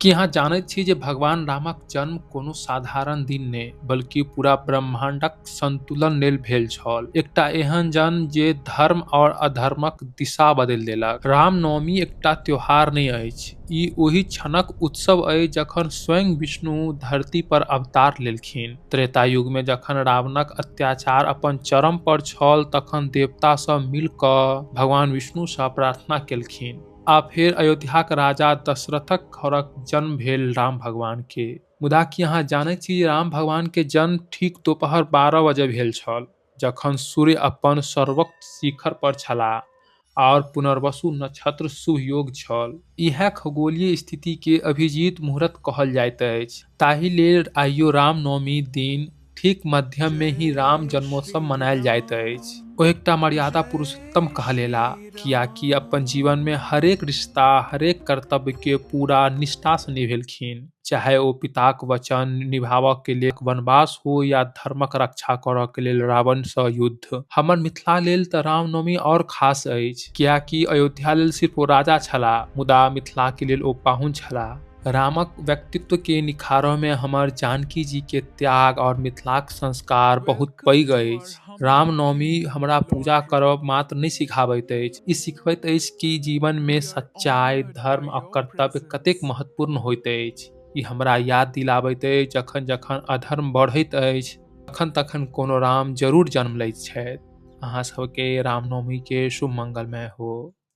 की अहाँ जानैत छी जे भगवान रामक जन्म कोनो साधारण दिन नै बल्कि पूरा ब्रह्मांडक संतुलन लेल भेल छल। एकटा एहन जन्म जे धर्म और अधर्मक दिशा बदलि देलक। रामनवमी एकटा त्योहार नहि अछि, ई ओहि क्षणक उत्सव अछि जखन स्वयं विष्णु धरती पर अवतार लेलखिन। त्रेता युग में जखन रावणक अत्याचार अपन चरम पर छल तखन देवता सब मिल कऽ भगवान विष्णु सँ प्रार्थना केलखिन आ फेर अयोध्याक राजा दशरथक घरक जन्म भेल राम भगवान के। मुदा की अहाँ जानैत छी जे राम भगवान के जन्म ठीक दोपहर 12 बजे भेल छल, जखन सूर्य अपन सर्वोच्च शिखर पर छलाह और पुनर्वसु नक्षत्र शुभ योग छल। इएह खगोलीय स्थिति के अभिजीत मुहूर्त कहल जाइत अछि। ताहि लेल आइयो रामनवमी दिन ठीक मध्यम में ही राम जन्मोत्सव मनायल जाइत अछि। ओ एकटा मर्यादा पुरुषोत्तम कहलेला, कियाकि अपन जीवन में हरेक रिश्ता हरेक कर्तव्य के पूरा निष्ठा से निभेलखिन, चाहे ओ पिताक वचन निभाबऽ के लेल वनवास हो या धर्मक रक्षा करऽ के लेल रावण सँ युद्ध। हमर मिथिला लेल तऽ रामनवमी और खास अछि, कियाकि अयोध्या लेल सिर्फ ओ राजा छलाह, मुदा मिथिला के लेल ओ पाहुन छलाह। रामक व्यक्तित्व के निखारऽ में हमर जानकी जी के त्याग और मिथिलाक संस्कार बहुत पैघ अछि। रामनवमी हमरा पूजा करब मात्र नहीं सिखाबैत अछि, ई सिखबैत अछि कि जीवन में सच्चाई, धर्म आ कर्तव्य कतेक महत्वपूर्ण होइत अछि। ई हमरा याद दिलाबैत अछि जखन जखन अधर्म बढ़ैत अछि तखन तखन कोनो राम जरूर जन्म लैत छथि। अहाँ सबके रामनवमी के शुभ मंगलमय हो।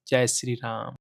जय श्री राम।